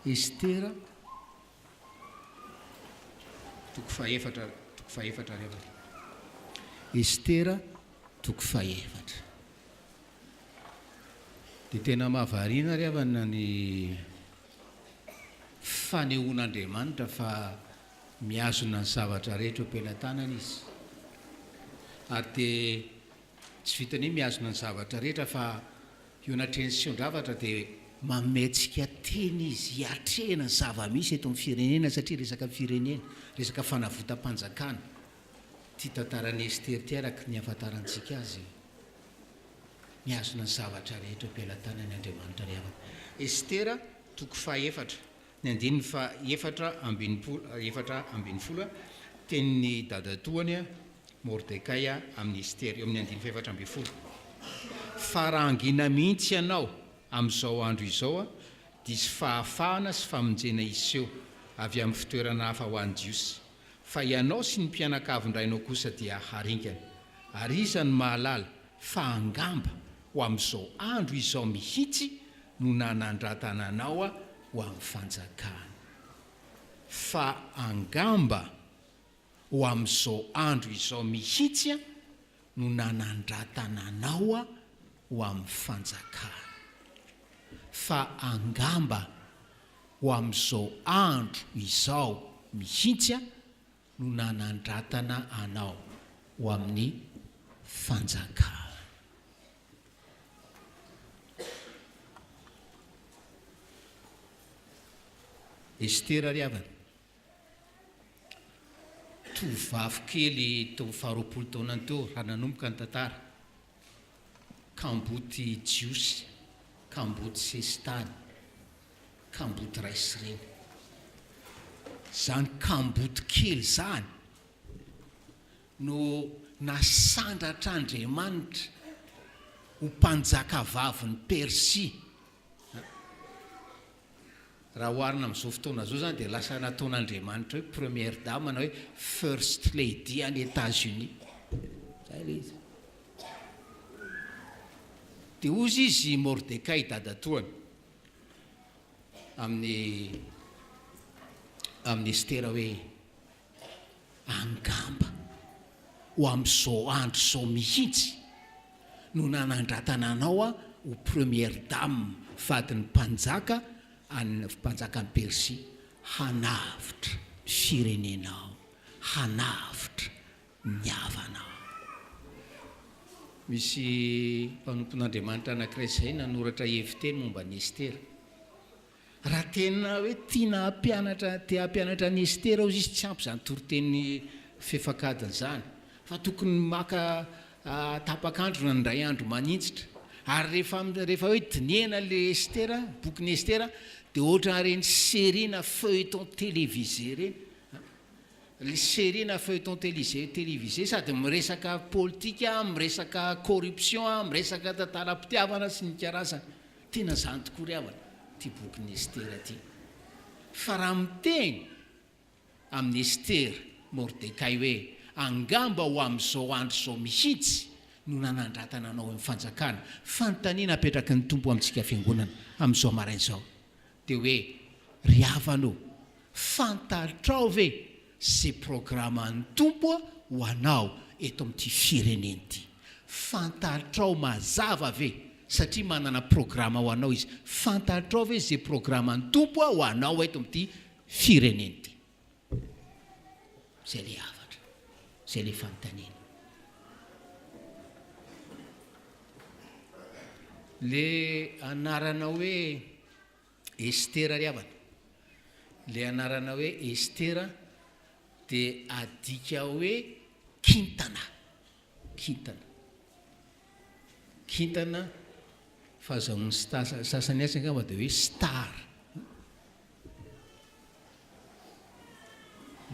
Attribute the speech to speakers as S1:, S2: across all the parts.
S1: Estera toko faefatra ry avana. Estera toko faefatra. Dia tena mahavariana ry avana ny fanehoan'Andriamanitra fa miazona ny zavatra rehetra eo am-pelantanana izy. Ary dia tsy vitany hoe miazona ny zavatra rehetra fa eo anatreny sy eo-dravatra dia mametsika teny izy hiatrehana ny zava-misy eto amin'ny firenena satria resaka firenena, resaka fanavotam-panjakana. Ty tantaran'ny Estera ty araka ny ahafantarantsika azy, miazona ny zavatra rehetra eo am-pelantanany Andriamanitra ry avana. Estera toko faefatra, ny andininy fa efatra ambin'ny folo, tenin'ny dadatoany Mordekay amin'ny Estera, eo amin'ny andininy fa efatra ambin'ny folo. Fa raha angina mihitsy ianao amin'izao andro izao diso fahafahana sy famonjena iseho avy amin'ny fitoerana hafa ho an'ny jiosy. Fa ianao sy ny mpianakavindrainao kosa dia haringana. Ary iza ny mahalala fa angamba ho amin'izao andro izao mihitsy no nanandratana anao ho amin'ny fanjakana. Fa angamba ho amin'izao andro izao mihitsy no nanandratana anao ho amin'ny fanjakana. Fa angamba ho amin'izao andro izao mihitsy no nanandratana anao ho amin'ny fanjakana. Estera ry avana, tovovavy kely teo faharoapolo taona teo raha nanomboka ny tantara, kamboty jiosy, kamboty sestany, kamboty raisireny. Zany kamboty kely zany no nasandratra Andriamanitra ho mpanjaka vavin'ny Persia. Raha oharina amin'izao fotoana zao zany dia lasa nataon'Andriamanitra hoe première dame na hoe first lady any États-Unis. Zay ilay izy. Dia ozy izy Mordekay dadatoany amin'ny Estera hoe angamba ho amin'izao andro izao mihitsy no nanandratana anao ho première dame vadin'ny mpanjaka any mpanjakan'ny Persia, hanavitra firenenao, hanavitra ny havanao. Misy mpanompon'Andriamanitra anankiray izay nanoratra heviteny momba ny Estera. Raha tena hoe tiana hampianatra ny Estera izy tsy ampy izany toriteny fefakadiny zany, fa tokony maka tapakandro na ndray andro manintsitra. Ary rehefa hoe dinihana le Estera, bokin'ny Estera, dia ohatra reny série na feuilleton télévisé reny. Le série na feuilleton télévisé sady miresaka politika, miresaka corruption, miresaka tantaram-pitiavana sy ny karazany. Tena zany tokoa ry havana ty bokin'ny Estera ty. Fa raha miteny amin'ny Estera Mordekay hoe angamba ho amin'izao andro izao mihitsy no nanandratana anao amin'ny fanjakana, fanontaniana apetraky ny tompo amintsika fiangonana amin'izao marain'izao dia hoe ry havana, fantatrao ve zay programan'ny tompo ho anao eto amin'ity fireneny ity? Fantatrao mazava ve, satria manana programa ho anao izy, fantatrao ve zay programan'ny tompo ho anao eto amin'ity fireneny ity? Zay le havatra, zay le fanontaniana. Le anarana hoe Estera ry havana, le anarana hoe Estera dia adika hoe kintana, kintana fahazahoan'ny sasany asa angamba dia hoe star,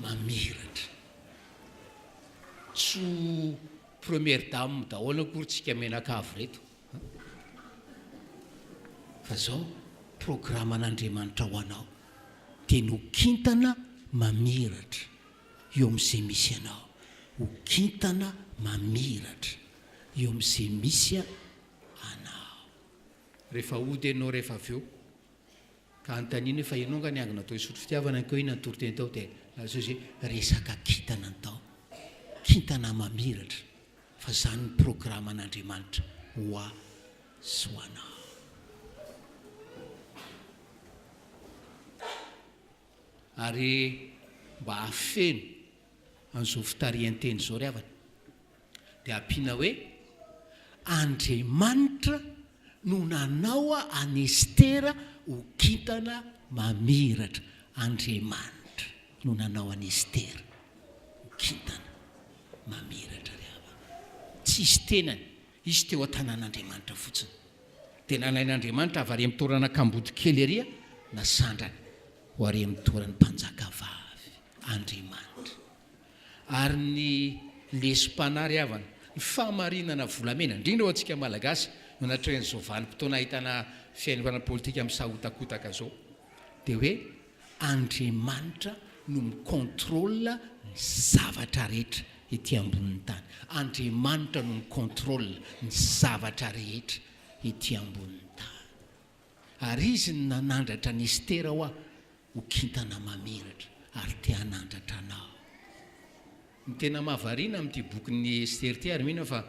S1: mamiratra. Tsy première dame daholo akory tsika menakavy reto, fa zao programan'Andriamanitra ho anao dia no kintana mamiratra eo amin'izay misy anao, ho kintana mamiratra eo amin'izay misy anao. Rehefa ody ianao rehefa avy eo ka antanina efa enonga ny angina atao isotro fitiavana ko ina nytoroteny tao dia hoe resaka kintana ny tao, kintana mamiratra fa zany ny programa an'Andriamanitra ho a sy ho anao. Ary mba hafeno an'izao fitarian-teny zao ry havana dia ampiana hoe Andriamanitra no nanao an'i Estera ho kintana mamiratra. Andriamanitra no nanao an'i Estera ho kintana mamiratra ry havana. Tsisy tenany, izy teo an-tanàn'Andriamanitra fotsiny. Dia nalain'Andriamanitra avy ary amin'ny torana Kambody kely ery na sandrany ho ary amin'ny torany mpanjaka vavy Andriamanitra. Ary ny lesom-panahy ry havana, ny fahamarinana volamena indrindra ho antsika malagasy no natrehan'izao vanim-potoana ahitana fiainana politika misahotakotaka zao dia hoe Andriamanitra no mikontrôla ny zavatra rehetra ety ambonin'ny tany. Andriamanitra no mikontrôla ny zavatra rehetra ety ambonin'ny tany. Ary izy ny nanandratra ny Estera ho kintana mamiratra ary te hanandratra anao. Ny tena mahavariana amin'ity bokin'ny Estera ity ary mino fa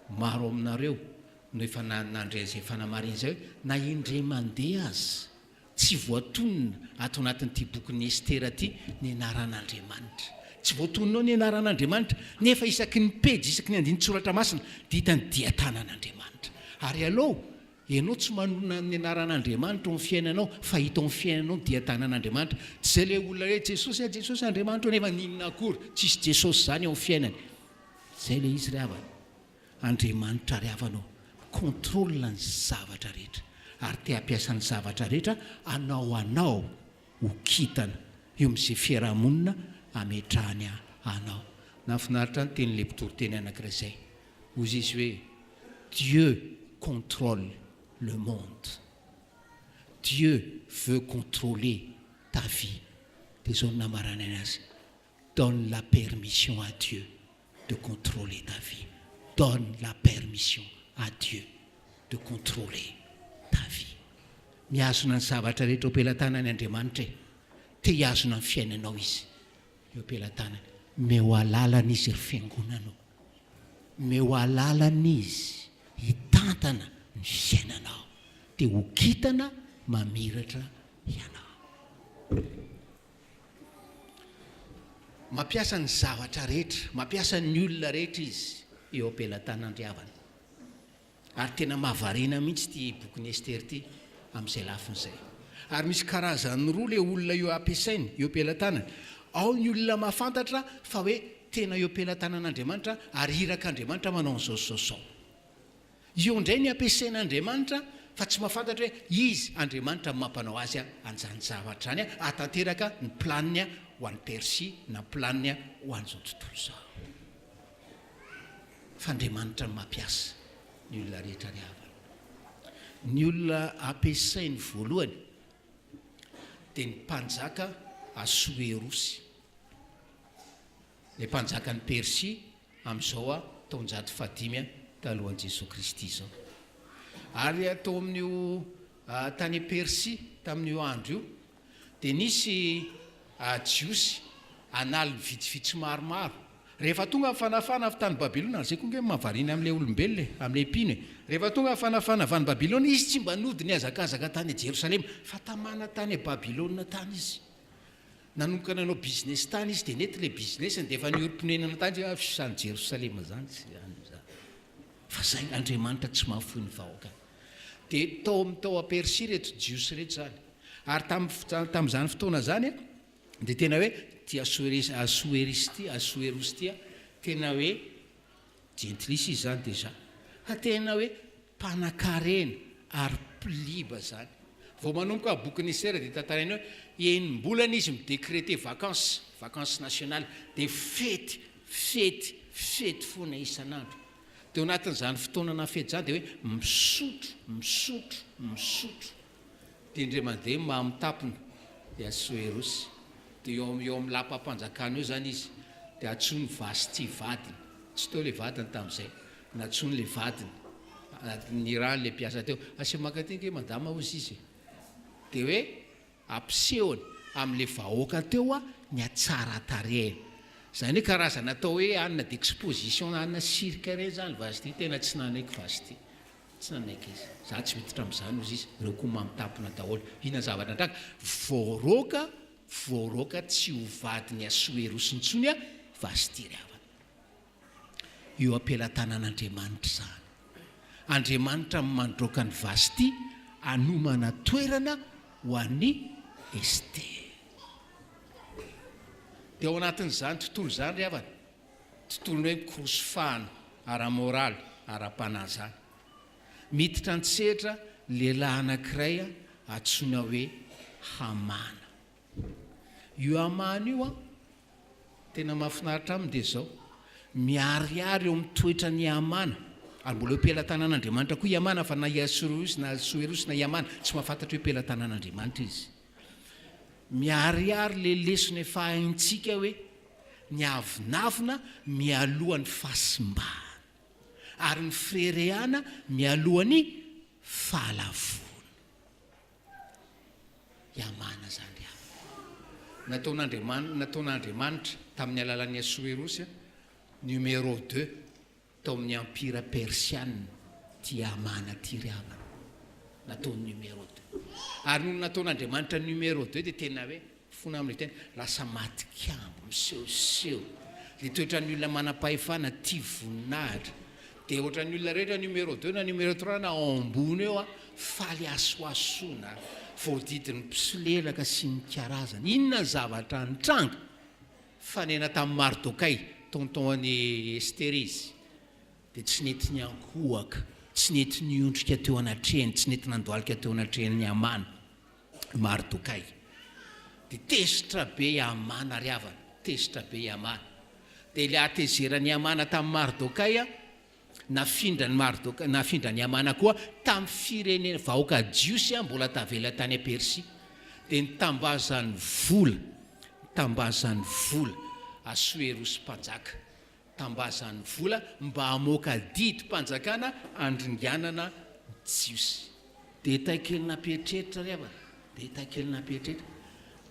S1: maro aminareo no efa nandray izay fanamarina izay hoe na indray mandeha azy tsy voatonona ato anatin'ity bokin'ny Estera ity ny anaran'Andriamanitra. Tsy voatononao ny anaran'Andriamanitra nefa isaky ny pejy, isaky ny andiny tsoratra masina dia hitany dia tanan'Andriamanitra. Ary aleo ianao tsy manona ny anaran'Andriamanitra ny fiainanao fa hita ny fiainanao dia tanan'Andriamanitra. Tsy izay le olona hoe Jesosy Jesosy Andriamanitra nefa ninona akory tsisy Jesosy zany ao fiainany. Zay le izy ry havana. Andriamanitra ry havanao kontrolina ny zavatra rehetra ary te hampiasa ny zavatra rehetra anao ho kintana eo amin'izay fiarahamonina ametrahany anao. Nafinaritra ny tenin'ilay mpitoriteny anankiray izay. Hozy izy hoe Dieu contrôle le monde. Dieu veut contrôler ta vie. Dia zao ny namarana azy. Donne la permission à Dieu de contrôler ta vie. Donne la permission à Dieu de contrôler ta vie. Miazona ny zavatra rehetra opelantanany Andriamanitra e. Te hiazona ny fiainanao izy eo opelantanany. Meo alalana izy ry fiangonanao. Meo alalana izy hitantana ny fiainanao dia ho kintana mamiratra ianao. Mampiasa ny zavatra rehetra, mampiasa ny olona rehetra izy eo ampelantanany ry havana. Ary tena mahavariana mihitsy ity bokin'ny Estera ity amin'izay lafin'izay. Ary misy karazany roa le olona eo ampiasainy eo ampelantanany. Ao ny olona mahafantatra fa hoe tena eo ampelantanan'Andriamanitra ary irak'Andriamanitra manao an'izao. Io indray ny ampiasain'Andriamanitra fa tsy mahafantatra hoe izy Andriamanitra mampanao azy an'izany zavatra zany atanteraka ny planiny ho an'ny Persia na planiny ho an'izao tontolo izao. Fa Andriamanitra no mampiasa ny olona rehetra ry havana. Ny olona ampiasainy voalohany dia ny mpanjaka Asuerosy. Ilay mpanjakan'ny Persia amin'izao taonjato fahadimy talohan'i Jesosy Kristy izao. Ary atao amin'io tany Persia tamin'io andro io dia nisy jiosy analy vitsivitsy maromaro. Rehefa tonga fanafana avy tany Babilona, zay koa nge mahavariana amin'ilay olombelona, amin'ilay mpino. Rehefa tonga fanafana avy any Babilona, izy tsy mba nody ny azakazaka tany Jerosalema fa tamana tany Babilona tany izy. Nanomboka nanao business tany izy dia nety le business dia efa nioromponenana tany fisany Jerosalema zany tsy zany. Fa zay Andriamanitra tsy mahafoy ny vahoaka. Dia tao a Persia reto jiosy reto zany. Ary tamin'izany fotoana zany dia tena hoe ty Asuerosy ty tena hoe gentlisy izy zany deja. Tena hoe mpanakarena ary pliba zany. Vao manomboka bokin'ny Estera dia tantaraina hoe enim-bolana izy midécréter vacances nationales dia fety foana isan'andro. Dia ao anatin'izany fotoanana fety zany dia hoe misotro. Dia indray mandeha mamitapona dia Asuerosy. Dia eo amin'ny lapa-panjakana eo zany izy dia atsony vasty vadiny. Tsy teo le vadiny tamin'izay, natsony le vadiny. Ny rano le mpiasa teo asia makatinga madama hozy izy. Dia hoe ampisehony amin'la vahoaka teo a ny atsara tarehiny zany hoe karazana atao hoe anina d'exposition anina cirque reny zany vasity tena tsy nanaiky vasity tsy nanaiky izy za tsy miditra amin'izany ozy izy reo koa mamitampona daholo ina zavatra andraka voaroka tsy ho vady ny asoerosontsony a vasity ry havana eo ampelantanan'Andriamanitra zany Andriamanitra mandroaka ny vasity anomana toerana ho an'ny Ester dia ao anatin'izany tontolo zany ry havana tontolony hoe mikorosofahana ara-moraly ara-panazana miditra antsehatra lehilahy anankiray antsoina hoe Hamana io Hamana io a tena mahafinaritra aminy dia zao miariary eo amin'ny toetra ny Hamana ary mbola hoe pelantanan'Andriamanitra koa i Hamana fa na Iasorosy na Soerosy na i Hamana tsy mahafantatra hoe pelantanan'Andriamanitra izy miariary le lesona efa haintsika hoe ny avinavina mialohan'ny fahasimbahana ary ny frerehana mialohan'ny fahalavona i Hamana zany nataon'Andriamanitra tamin'ny alalan'ny Soerosy numéro 2 tao amin'ny empire persiane ty Hamana ty ry havana nataony numéro 2 ary noho nataon'Andriamanitra numéro 2 dia tena hoe fona amin'ilay tena lasa matikambo misehoseho le toetran'ny olona manam-pahefana tia voninahitra dia ohatran'ny olona rehetra numéro 2 na numéro 3 na ambony eo a faly asoasona voadidin'ny mpisolelaka sy ny karazana inona ny zavatra nitranga fanena tamin'ny Mardokay tontonany Esterizy dia tsy nety ny ankohaka tsy nety niondrika teo anatrehany tsy nety nandoalika teo anatrehany Hamana Mardokay dia tesitra be i Hamana ry havana tesitra be i Hamana dia ilay atezerany Hamana tamin'ny Mardokay a nafindrany Hamana koa tamin'ny firenena vahoaka jiosy a mbola tavela tany a Persia dia nitambazany vola Asoerosy mpanjaka tambazany vola mba hamoaka didy mpanjakana andringanana jiosy dia takelina petreritra ry havana dia takelina petreritra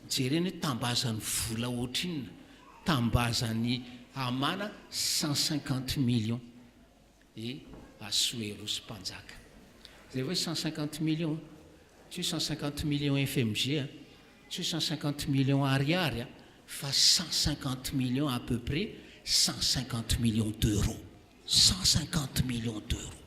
S1: jereny hoe tambazany vola ohatrinona tambazany Hamana 150 millions Asoerosy mpanjaka zay hoe 150 millions tsy hoe 150 millions FMG tsy hoe 150 millions ariary fa 150 millions à peu près 150 millions d'euros 150 millions d'euros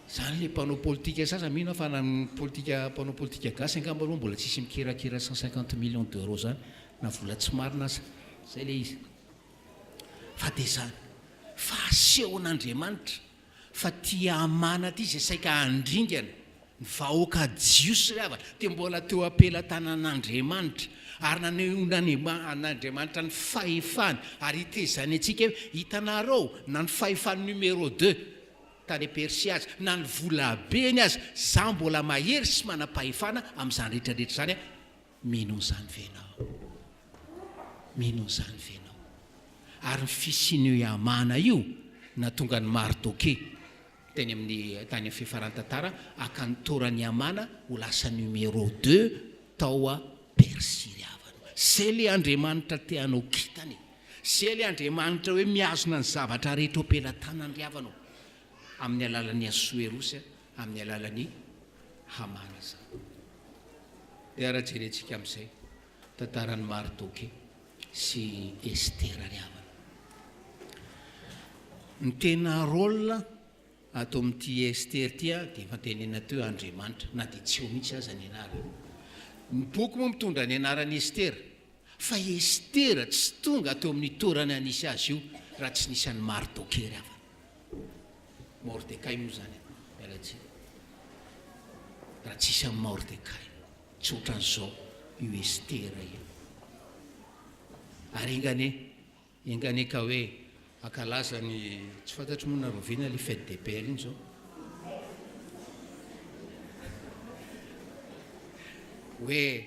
S1: zany le mpanao politika sasa mino fa mpanao politika gasy angamba aloha mbola tsisy mikirakira 150 millions d'euros zany na vola tsy marina zay le izy fa dia zany fa asehon'Andriamanitra fa tia Hamana ty izay saika andringana ny vahoaka jiosy ry havana dia mbola teo ampelantanan'Andriamanitra ary nan'Andriamanitra ny fahefany ary hitezany antsika hoe hitanareo na ny fahefany numéro 2 tany Persia azy na ny volabeny azy za mbola mahery sy manam-pahefana amin'izany rehetrarehetra zany mino zany venao ary ny fisin'io i Hamana io na tonga ny Mardokay teny amin'ny tany amin'ny fifarantantara akantorany Hamana ho lasa numéro 2 tao a Persia ry havana zay le Andriamanitra teanao kitany zay le Andriamanitra hoe miazona ny zavatra rehetra ao pelantanany ry havanao amin'ny alalan'ny Asoerosy amin'ny alalan'ny Hamana zany dia ara-jerentsika amin'izay tantaran'ny Mardokay sy Ester ry havana ny tena rôle atao amin'ity Ester ty dia fantenena teo Andriamanitra na dia tsy ho mihitsy aza ny anarany ny boky moa mitondra ny anarany Ester fa Ester tsy tonga teo amin'ny torany anisy azy io raha tsy nisy an'ny Mardokay ry havana Mordekay moa zany mialatsy raha tsy isy amin'ny Mordekay tsy ohatran'izao io Ester io ary engane ka hoe akalaza ny tsy fantatry moa narovina le fête des pères iny zao hoe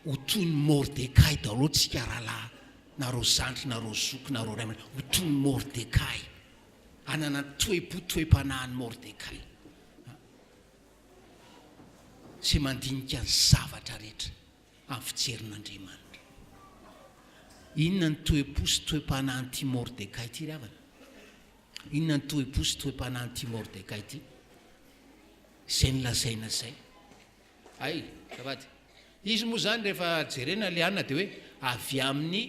S1: ho toy ny Mordekay daholo tsika rahalahy nareo zandry nareo zoky nareo ray ho toy ny Mordekay anana toe-panahan'ny Mordekay sy mandinika ny zavatra rehetra amin'ny fijerin'Andriamanitra. Inona ny toe-posy toe-panahynyity Mordekay ity ry havana? Inona ny toe-posy toe-panahynyity Mordekay ity? Izay nilazaina izay. Ay, zavady. Izy moa zany rehefa jerena le anina dia hoe avy amin'ny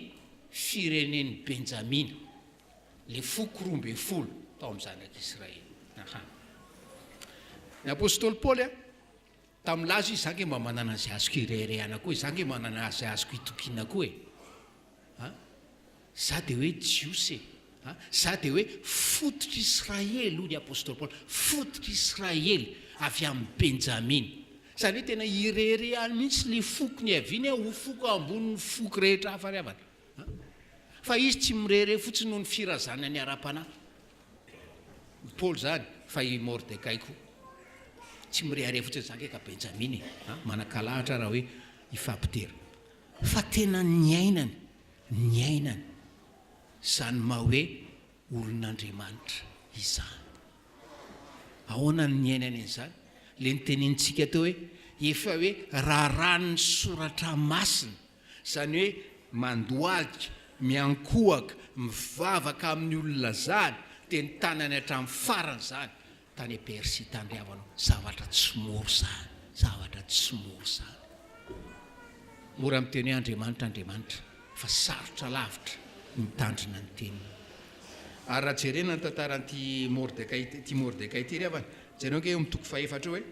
S1: firenen'ny Benjamina, le foko 12 tao amin'ny zanak'Israely. Ny apôstôly Paoly tamin'laza izy zange mba manana izay azoko irehirehana koa, zange manana izay azoko itokiana koa za dia hoe jiosy za dia hoe fototra Israely hoy ny apôstôly Paoly, fototra Israely avy amin'ny Benjamina. Zany hoe tena irehirehany mihitsy le foko ny aviany ho foko ambonin'ny foko rehetra hafa ry havana. Fa izy tsy mirehere fotsiny noho ny firazana ny ara-panahy. Paoly zany fa i Mordekay koa tsy mirehere fotsiny zany ka Benjamina manakalahatra raha hoe ifampitera. Fa tena nyainany zany ma hoe olon'Andriamanitra izany. Ahoana ny nyainany izany? Le nitenenintsika teo hoe efa hoe raharany soratra masina, zany hoe mandoalika, miankohaka, mivavaka amin'ny olona zany, dia ny tanany hatramin'ny farany zany tany Persia tany ry havana. Zavatra tsy mora zany. Mora miteny hoe Andriamanitra fa sarotra lavitra mitandrina ny teniny. Ary raha jerena ny tantaran'ity Mordekay ity ry havana, jerena hoe eo amin'ny toko 4 hoe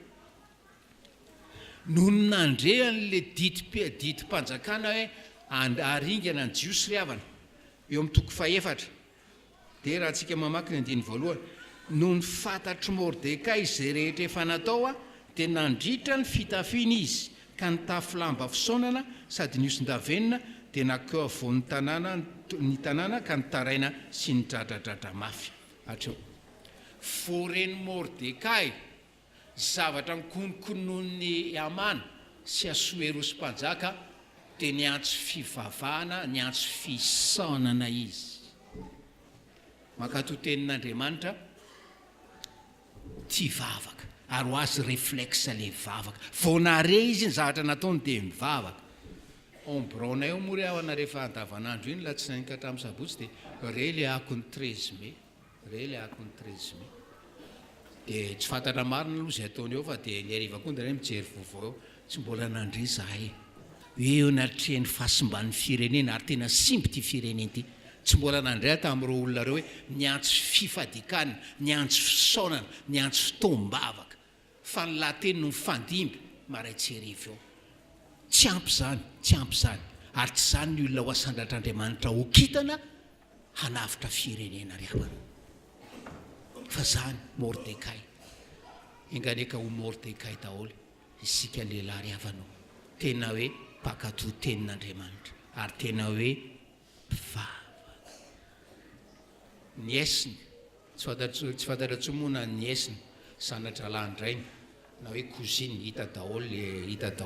S1: noho nandrehan'le ditim-panjakana hoe aringana ny jiosy ry havana, eo amin'ny toko 4 dia raha antsika mamaky ny 1, noho ny fantatry Mordekay izay rehetra efa natao dia nandritra ny fitafiana izy ka nitafy lamba fisaonana sady niosin-davenina dia nakeo avoan'ny tanàna ka nitaraina sy nidradradratra mafy. Hatreo voreny Mordekay zavatra nikonokonon'ny Hamana sy Asuerosy mpanjaka dia niantso fivavahana, niantso fisaonana izy. Makato tenin'Andriamanitra tia vavaka ary ho azy réflexe le vavaka. Vao nare izy ny zavatra nataony dia mivavaka. Ombraonay eo moa ry havana rehefa andavanandro iny latsinainy ka hatramin'ny sabotsy dia re le akony 13 mai. Dia tsy fantatra marina aloha izay ataony eo fa dia ny hariva koa dia mijery vaovao eo, tsy mbola nandre zahay hoe eo natrehan'ny fahasimban'ny firenena ary tena simba ity firenena ity. Tsy mbola nandray tamin'ireo olona reo hoe niantso fifadikana, niantso fisaonana, niantso fitoam-bavaka, fa ny lahateny no mifandimby maraitsy hariva eo. Tsy ampy zany ary tsy zany ny olona ho asandratr'Andriamanitra ho kitana hanavitra firenena ry havana. Fa zany Mordekay, inganeka ho Mordekay daholo isika lehilahy ry havana, tena hoe mpakatoa tenin'Andriamanitra ary tena hoe mpivavaka. Niesiny tsy fantatra moa niesiny sanatra landrainy na hoe cousine, hita daholo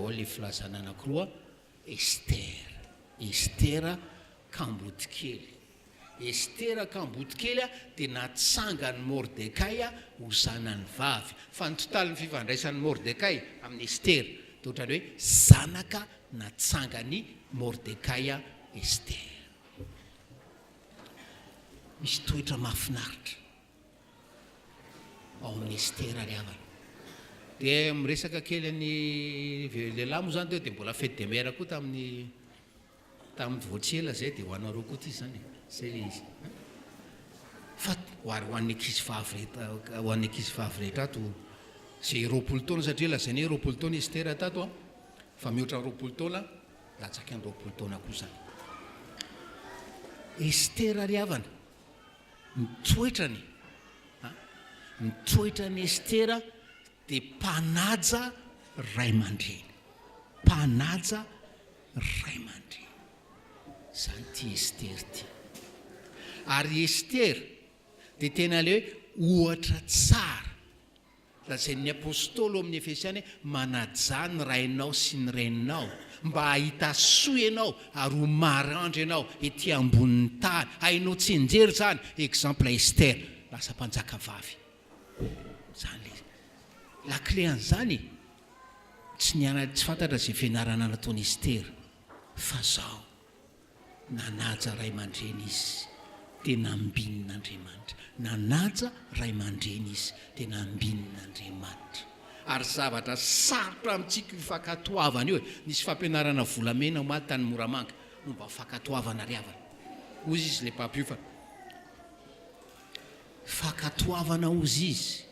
S1: le filazana anankiroa. Estera Kambotikely dia natsangany Mordekay ho zanany vavy. Fa ny totalin'ny fifandraisan'ny Mordekay amin'ny Estera dia ohatrany hoe zanaka natsangany Mordekay Estera. Misy toetra mahafinaritra ao amin'ny Estera ry havana. Dia miresaka kely ny lehilahy moa zany teo dia mbola fête de mère koa tamin'ny voatsela zay dia ho anareo koa ty zany zay le izy. Fa ho an'ny ankizy vavy rehetra ato zay 20 taona, satria lazainy hoe 20 taona Estera tato fa mihoatra 20 taona latsaka ny 20 taona koa zany. Estera ry havana, nitoetrany Estera dia mpanaja ray aman-dreny. Zany ty Estera ty. Ary Estera dia tena le hoe ohatra tsara lazain'ny apôstôly amin'ny Efesiany manajà ny rainao sy ny reninao mba hahita soa ianao ary ho marandry ianao ety ambonin'ny tany. Hainao tsenjery zany exemple Estera lasa mpanjaka vavy. Zany la clé an'izany tsy fantatra zay fianarana nataony Estera fa zao nanaja ray aman-dreny izy tena ambin'Andriamanitra, nanaja ray aman-dreny izy tena ambin'Andriamanitra. Ary zavatra sarotra amintsika fankatoavana io nisy fampianarana volamena maty tany Moramanga momba fankatoavana riavana ozy izy le papio fa fankatoavana ozy izy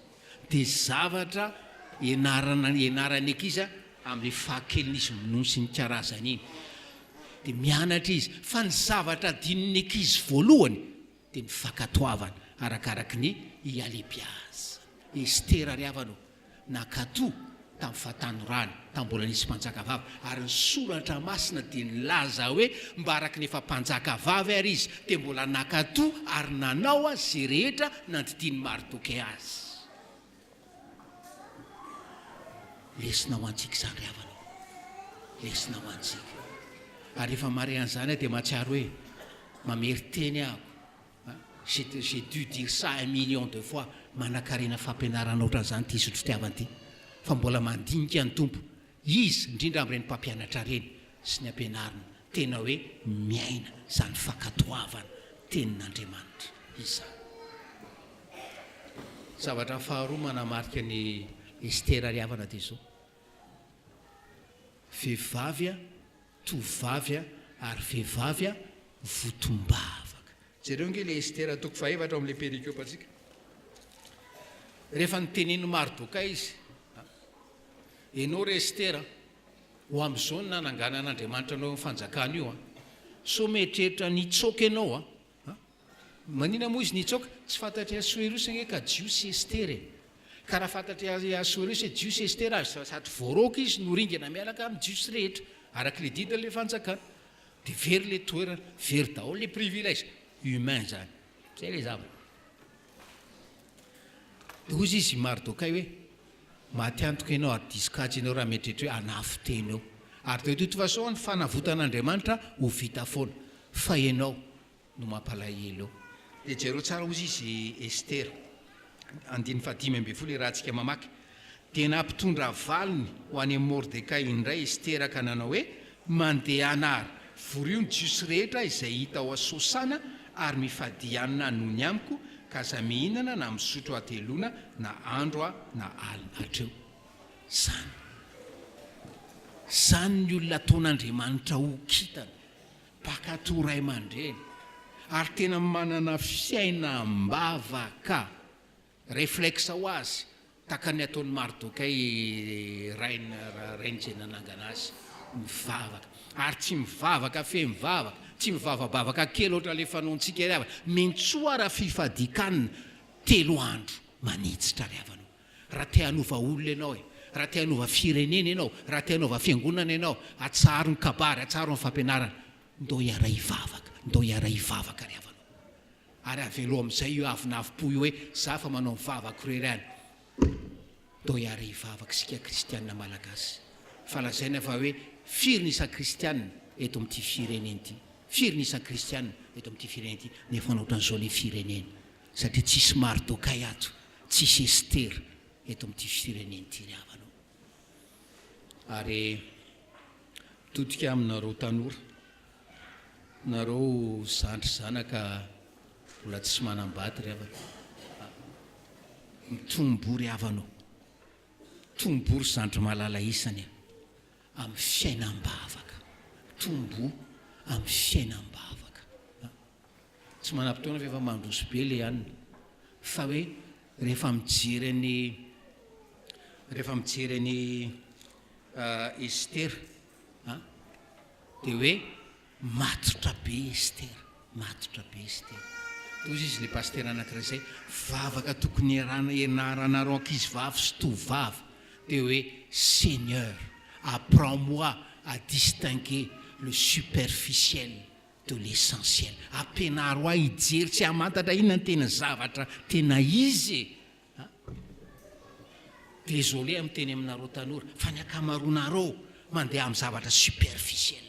S1: dia zavatra ianarany ankiza amin'le fahakeliny izy minosy ny karazana iny dia mianatra izy fa ny zavatra dininy ankizy voalohany dia ny fankatoavana arakaraky ny ialebiaza. Estera riavana nakato tamin'ny fahatanorany tamin'ny mbola nisy mpanjakavavy ary ny soratra masina dia nilaza hoe mba araka ny efa mpanjakavavy ary izy dia mbola nakato ary nanao zay rehetra nandidiany Mardokai azy. Lesina ho antsika izany riavana, lesina ho antsika. Ary rehefa mare an'izany dia mahatsiaro hoe mamery-teny aho j'ai dû dire ça 1 million de fois manan-karena fampianarana ohatran'izany ty isotro fitiavana ty fa mbola mandinika ny tompo izy indrindra amin'ireny mpampianatra reny sy ny ampianarina tena hoe miaina izany fankatoavana tenin'Andriamanitra izany. Zavatra faharoa manamarika ny Estera riavana dia zao vehivavy tovavy ary vehivavy votombavaka. Jereo nge le Estera toko fahevatra amin'le perikopasika rehefa niteneny Mardokai izy enao re Estera ho amin'izao ny nananganan'Andriamanitra anao fanjakana io so mieritreritra nitsoka ianao manina moa izy nitsoka tsy fantatry Asoerosa nge ka jiosy Estera ka raha fantatry Asoerosa jiosy Estera azy sady voaroka izy noringana mialaka amin'ny jiosy rehetra araka le dida le fanjakana dia very le toerana very daholo le privilège humain zany zay le zavatra. Dia ozy izy Mardokai hoe maty antoka ianao ary diskajy ianao raha mieritreritra hoe anafo tena eo ary teo toute façon ny fanavotan'Andriamanitra ho vita foana fa ianao no mampalahelo eo. Dia jereo tsara ozy izy Estera 5:5 raha antsika mamaky tena ampitondra valiny ho any amin'ny Mordekai indray Estera ka nanao hoe mandehana ary vorio ny jiosy rehetra izay hita ao Sosana ary mifadianina noho ny amiko ka aza mihinana na misotro atelona na andro na alina hatreo. Zany ny olona ataon'Andriamanitra ho kitana mpakato ray aman-dreny ary tena manana fiaina mbavaka réflexe ho azy taka ny ataon'ny Mardokai rainy zay nanangana azy mivavaka ary tsy mivavaka fe mivavaka tsy mivavabavaka kely ohatra le fanaontsika riavana mentsoa raha fifadikanina 3 andro manitsitra riavana. Raha te hanova olona ianao raha te hanova firenena ianao raha te hanova fiangonana ianao atsaro ny kabary atsaro ny fampianarana ndao iara hivavaka riavana. Ary avelo amin'izay io avinavim-po io hoe za fa manao mivavaka rerany ndao iara hivavaka sika kristianina malagasy fa lazaina fa hoe firy nisa kristianina eto amin'ity firenena ity firy nisa kristianina eto amin'ity firenena ity nefa ohatran'izao le firenena satria tsisy Mardokai ato tsisy Estera eto amin'ity firenena ity riavana. Ary todika aminareo tanora nareo zandry zanaka mbola tsy manambaty riavana mitombory havanao tombory zandry malala isany amin'ny fiainam-bavaka tombo amin'ny fiainam-bavaka tsy manam-potoana fa efa mandroso be le hanina fa hoe rehefa mijery ny Estera dia hoe matotra be Estera tozy izy le pastera anankiray zay vavaka tokony ianaranareo ankizy vavy sy tovavy dia hoe Seigneur apprends-moi à distinguer le superficiel de l'essentiel. Ampianaro ahy hijery tsy hamantatra inona ny tena zavatra tena izy désolé amin'ny teny aminareo tanora fa ny akamaroanareo mandeha amin'ny zavatra superficiel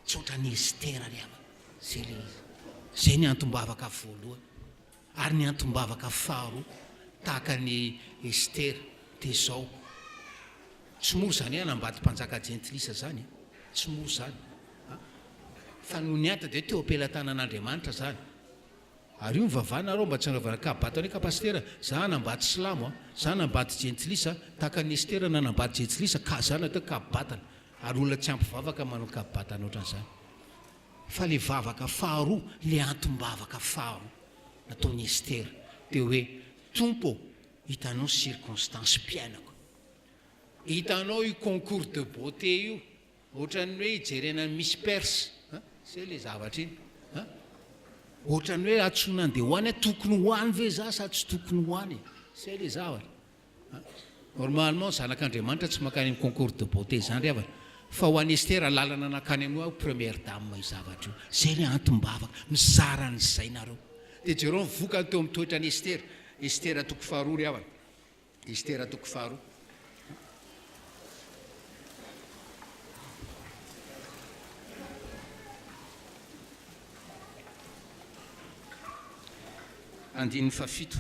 S1: tsy ohatra ny Estera riavana zay ny antom-bavaka voalohany. Ary ny antom-bavaka faharoa tahaka ny Estera dia zao tsy moro zany anambady mpanjaka jentilisa zany tsy moro zany fa no niata de teo ampelantanan'andriamanitra zany ary io mivavana reo mba tsy anaovana kabatany hoe kapastera za anambady silamo za anambady jentilisa tahaka ny estera na anambady jentilisa ka zany atao kabatana ary olona tsy ampivavaka manao kabatana ohatran'izany fa le vavaka faharoa le antombavaka faharoa nataony estera de hoe tompo hitanao circonstance mpiainako hitanao io concours de beauté io ohatran'ny hoe hijerena ny misy perse zay le zavatra iny ohatran'ny hoe atsonany de hoany tokony hoany ve za sa tsy tokony hoany zay le zavatra normalement zanak'andriamanitra tsy makany amin'ny concours de beauté zany ryavana fa ho an'ny estera lalana nakany anao première dame i zavatra io zay le antombavaka mizaran'izay nareo de jereo mivoka teo amin'ny toetra ny estera toko faharoa ry avana estera toko faharoa andin'ny fafito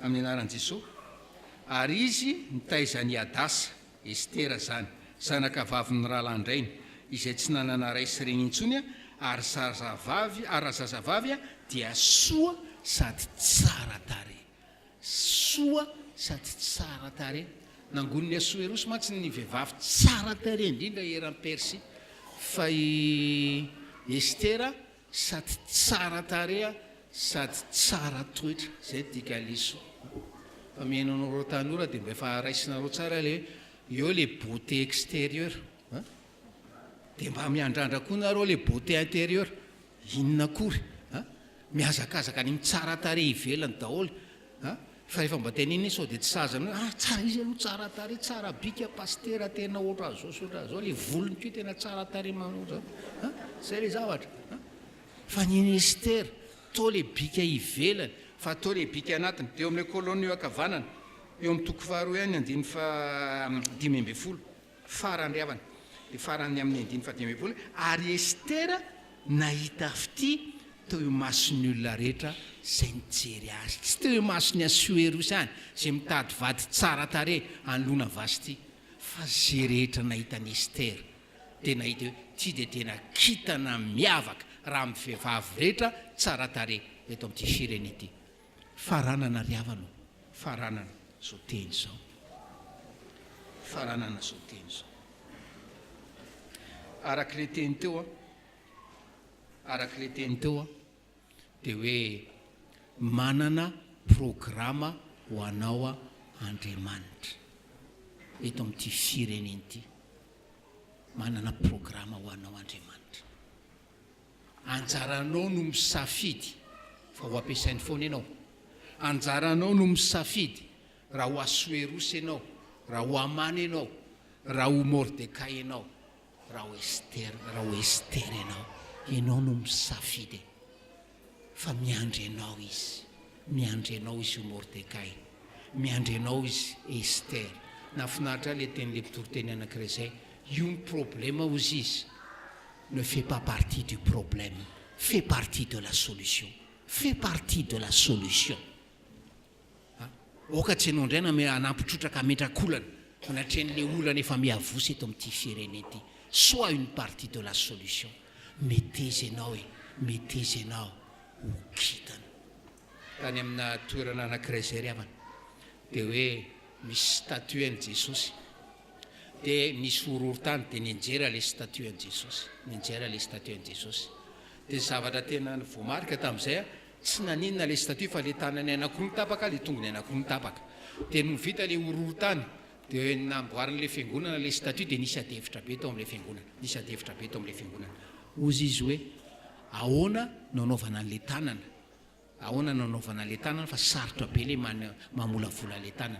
S1: amin'ny anaran'i Jesosy ary izy nitaizany adasa estera zany zanaka vaviny rahalandrainy izay tsy nanana ray sy reny intsony ary zazavavy dia soa sady tsara tare soa sady tsara tare nangoniny asoerosy mantsy ny vehivavy tsara tare indrindra eran'ny persia fa i estera sady tsara tarea sady tsara toetra zay dikaliso fa mihainanao reo tanora de mba efa raisinareo tsara le eo le beauté extérieur de mba miandrandra koa nareo le beauté intérieur inona kory miazakazaka ny mitsara tare ivelany daholo fa rehefa mba teniny sao de tsy saza tsara izy aloha tsara tare tsara bika pastera tena oatra zao le volony ko tena tsara tare manao zay le zavatra fa ny estera to le bika ivelany fa to le bika anatiny de eo amin'ny kolony io akavanana eo amin'ny toko faharoa ihany andiny fa 5 farany avana de farany amin'ny andiny fa 5 ary estera nahita fity teo io masony olona rehetra zay nijery azy tsy teo io masony Asuerosy any zay mitady vady tsara tare anolona vasity fa zay rehetra nahitany estera de nahita hoe tsy de tena kitana miavaka raha amin'ny vehivavy rehetra tsara tare eto amin'ity fireny ity faranana riavana faranana zao teny zao faranana zao teny zao arak'le teny teo arak'le teny teo de hoe manana programa ho anao Andriamanitra eto amin'ity fireneny ity manana programa ho anao Andriamanitra anjaranao no misafidy fa ho ampiasainy foana ianao anjaranao no misafidy raha ho Asuerosy ianao raha ho Amana ianao raha ho Mordekay ianao raha ho Estera ianao no misafidy fa miandry anao izy ho Mordekay miandry anao izy Estera nafinaritra le teny le mpitoroteny anankiray zay io ny problème ozy izy ne fait pas partie du problème fait partie de la solution fait partie de la solution oka tsy enao indray na anampitrotraka metrakolana manatren'le olana efa miavosy eto amin'ity fireny ity soit une partie de la solution meteza ianao ho kitana tany amina toerana anankiray zay ry avana de hoe misy statue an' Jesosy de nisy ororotany de ninjera le statue an' Jesosy de zavatra tena voamarika tamin'izay tsy naninona le statue fa le tanany anankiroa tapaka le tongony anankiroa mitapaka de no vita le ororotany de namboarin'le fiangonana le statue de nisy adevitra be tao amin'le fiangonana ozy izy hoe ahoana nanaovana an'le tanana fa sarotra be le mamolavola le tanana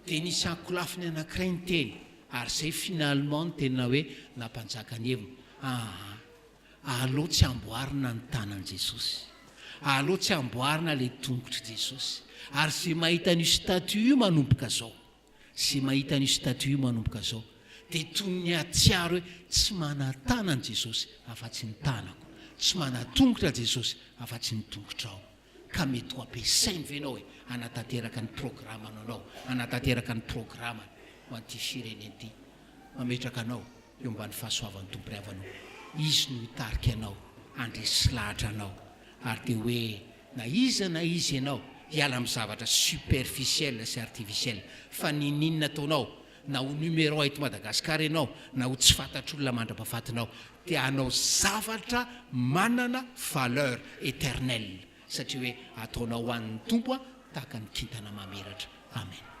S1: de nisy ankolafiny anankiray ny teny ary zay finalement ny tena hoe nampanjaka ny hevina aleo tsy amboarina ny tanan' Jesosy aleo tsy amboarina le tongotry Jesosy ary zay mahita n'io statue io manomboka zao de toy ny atsiaro hoe tsy manatanan' Jesosy afa-tsy ny tanako tsy manatongotra Jesosy afa-tsy ny tongotra ao ka mety ho ampiasainy venao hoe anatanteraka ny programmana anao, anatanteraka ny programmany ho an'ity firenen'ity. Mametraka anao eo ambany fahasoavan'ny tompony avanao. Izy no hitarika anao, andresy lahatra anao, ary dia hoe na izy ianao hiala amin'ny zavatra superficiel sy artificiel, fa nininona ataonao, na ho numéro eto Madagasikara ianao, na ho tsy fantatr'olona mandrapahafatinao, dia hanao zavatra manana valeur éternelle, satria hoe ataonao ho an'ny tompo tahaka ny kintana mameratra. Amen.